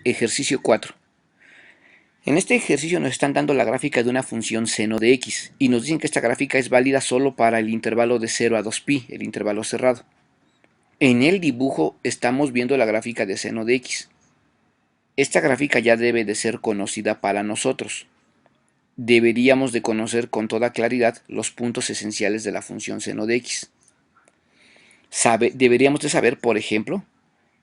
Ejercicio 4. En este ejercicio nos están dando la gráfica de una función seno de x y nos dicen que esta gráfica es válida solo para el intervalo de 0 a 2pi, el intervalo cerrado. En el dibujo estamos viendo la gráfica de seno de x. Esta gráfica ya debe de ser conocida para nosotros. Deberíamos de conocer con toda claridad los puntos esenciales de la función seno de x. Deberíamos de saber, por ejemplo,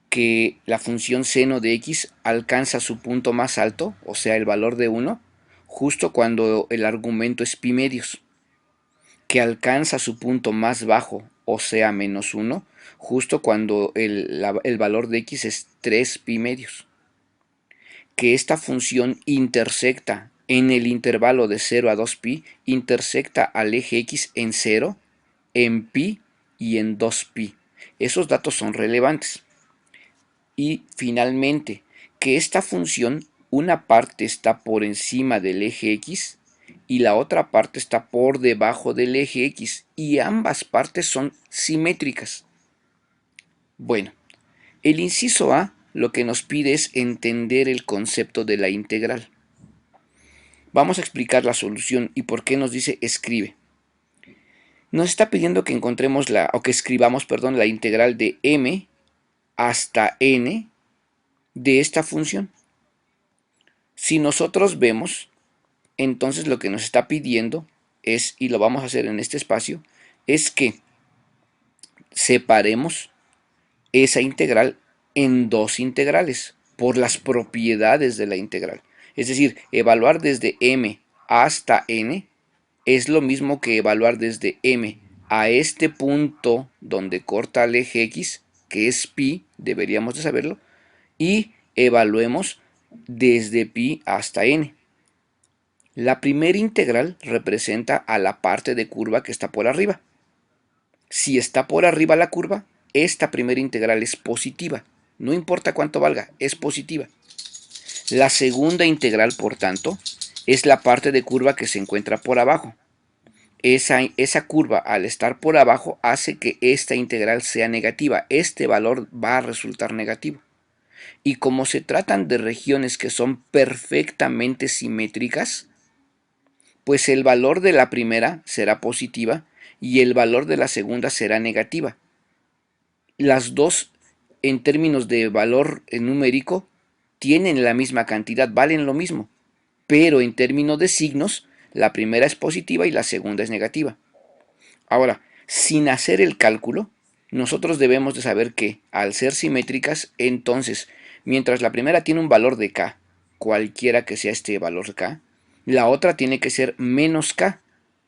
que la función seno de x alcanza su punto más alto, o sea, el valor de 1, justo cuando el argumento es pi medios, que alcanza su punto más bajo, o sea, menos 1, justo cuando el valor de x es 3 pi medios, que esta función intersecta en el intervalo de 0 a 2pi, intersecta al eje x en 0, en pi y en 2pi. Esos datos son relevantes. Y finalmente, que esta función, una parte está por encima del eje x y la otra parte está por debajo del eje x y ambas partes son simétricas. Bueno, el inciso A lo que nos pide es entender el concepto de la integral. Vamos a explicar la solución y por qué nos dice escribe. Nos está pidiendo que encontremos que escribamos, la integral de m hasta n de esta función. Si nosotros vemos, entonces lo que nos está pidiendo es, y lo vamos a hacer en este espacio, es que separemos esa integral en dos integrales por las propiedades de la integral. Es decir, evaluar desde m hasta n es lo mismo que evaluar desde m a este punto donde corta el eje x, que es pi, deberíamos de saberlo, y evaluemos desde pi hasta n. La primera integral representa a la parte de curva que está por arriba. Si está por arriba la curva, esta primera integral es positiva. No importa cuánto valga, es positiva. La segunda integral, por tanto, es la parte de curva que se encuentra por abajo. Esa curva, al estar por abajo, hace que esta integral sea negativa. Este valor va a resultar negativo. Y como se tratan de regiones que son perfectamente simétricas, pues el valor de la primera será positiva y el valor de la segunda será negativa. Las dos, en términos de valor numérico, tienen la misma cantidad, valen lo mismo, pero en términos de signos, la primera es positiva y la segunda es negativa. Ahora, sin hacer el cálculo, nosotros debemos de saber que al ser simétricas, entonces, mientras la primera tiene un valor de k, cualquiera que sea este valor k, la otra tiene que ser menos k.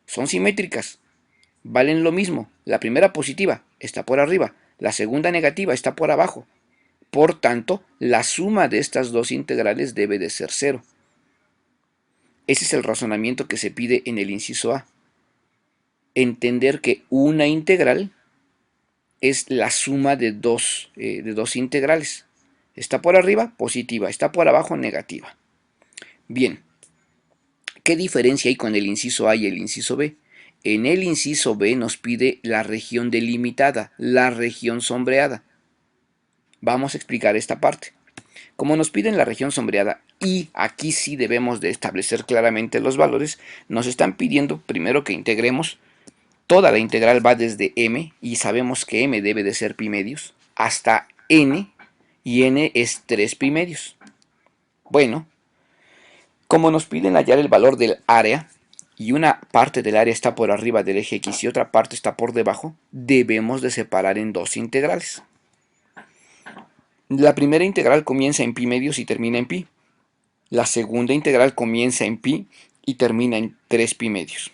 Son simétricas, valen lo mismo. La primera positiva está por arriba, la segunda negativa está por abajo. Por tanto, la suma de estas dos integrales debe de ser cero. Ese es el razonamiento que se pide en el inciso A. Entender que una integral es la suma de dos integrales. Está por arriba, positiva. Está por abajo, negativa. Bien, ¿qué diferencia hay con el inciso A y el inciso B? En el inciso B nos pide la región delimitada, la región sombreada. Vamos a explicar esta parte. Como nos piden la región sombreada, y aquí sí debemos de establecer claramente los valores, nos están pidiendo primero que integremos. Toda la integral va desde m, y sabemos que m debe de ser pi medios, hasta n, y n es 3 pi medios. Bueno, como nos piden hallar el valor del área, y una parte del área está por arriba del eje x y otra parte está por debajo, debemos de separar en dos integrales. La primera integral comienza en pi medios y termina en pi. La segunda integral comienza en pi y termina en 3 pi medios.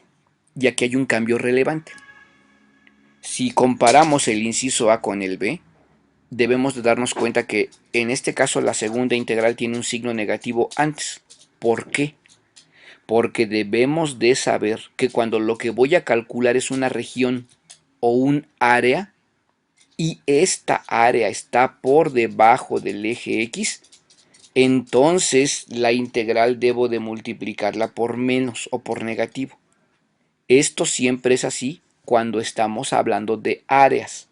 Y aquí hay un cambio relevante. Si comparamos el inciso A con el B, debemos de darnos cuenta que en este caso la segunda integral tiene un signo negativo antes. ¿Por qué? Porque debemos de saber que cuando lo que voy a calcular es una región o un área, y esta área está por debajo del eje X, entonces la integral debo de multiplicarla por menos o por negativo. Esto siempre es así cuando estamos hablando de áreas.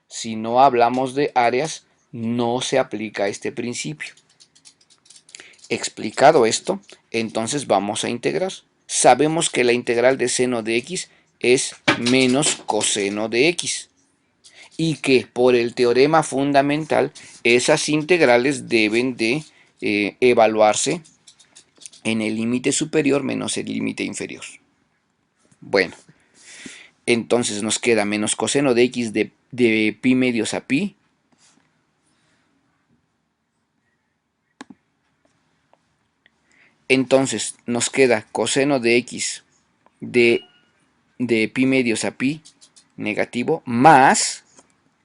Si no hablamos de áreas, no se aplica este principio. Explicado esto, entonces vamos a integrar. Sabemos que la integral de seno de x es menos coseno de x y que por el teorema fundamental esas integrales deben de evaluarse en el límite superior menos el límite inferior. Bueno, entonces nos queda menos coseno de x de pi medios a pi. Entonces nos queda coseno de x de pi medios a pi negativo más,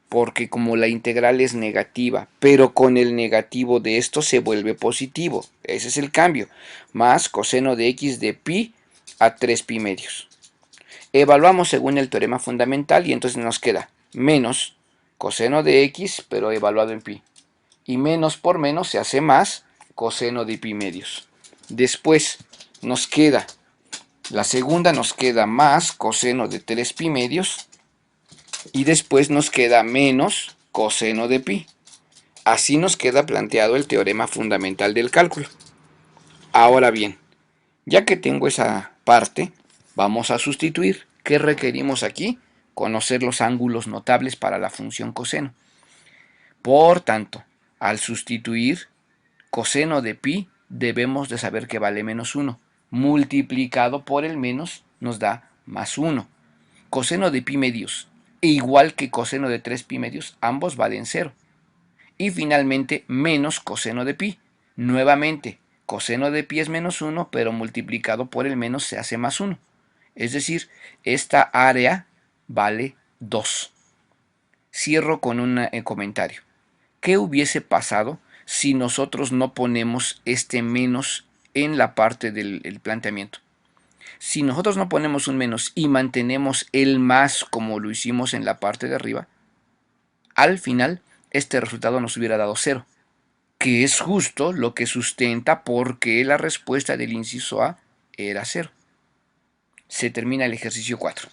porque como la integral es negativa, pero con el negativo de esto se vuelve positivo, ese es el cambio, más coseno de x de pi a 3 pi medios. Evaluamos según el teorema fundamental y entonces nos queda menos coseno de x, pero evaluado en pi. Y menos por menos se hace más coseno de pi medios. Después nos queda, la segunda nos queda más coseno de 3 pi medios y después nos queda menos coseno de pi. Así nos queda planteado el teorema fundamental del cálculo. Ahora bien, ya que tengo esa parte, vamos a sustituir. ¿Qué requerimos aquí? Conocer los ángulos notables para la función coseno. Por tanto, al sustituir coseno de pi, debemos de saber que vale menos 1. Multiplicado por el menos nos da más 1. Coseno de pi medios, igual que coseno de 3 pi medios, ambos valen 0. Y finalmente menos coseno de pi. Nuevamente, coseno de pi es menos 1, pero multiplicado por el menos se hace más 1. Es decir, esta área vale 2. Cierro con un comentario. ¿Qué hubiese pasado si nosotros no ponemos este menos en la parte del planteamiento? Si nosotros no ponemos un menos y mantenemos el más como lo hicimos en la parte de arriba, al final este resultado nos hubiera dado 0, que es justo lo que sustenta por qué la respuesta del inciso A era 0. Se termina el ejercicio 4.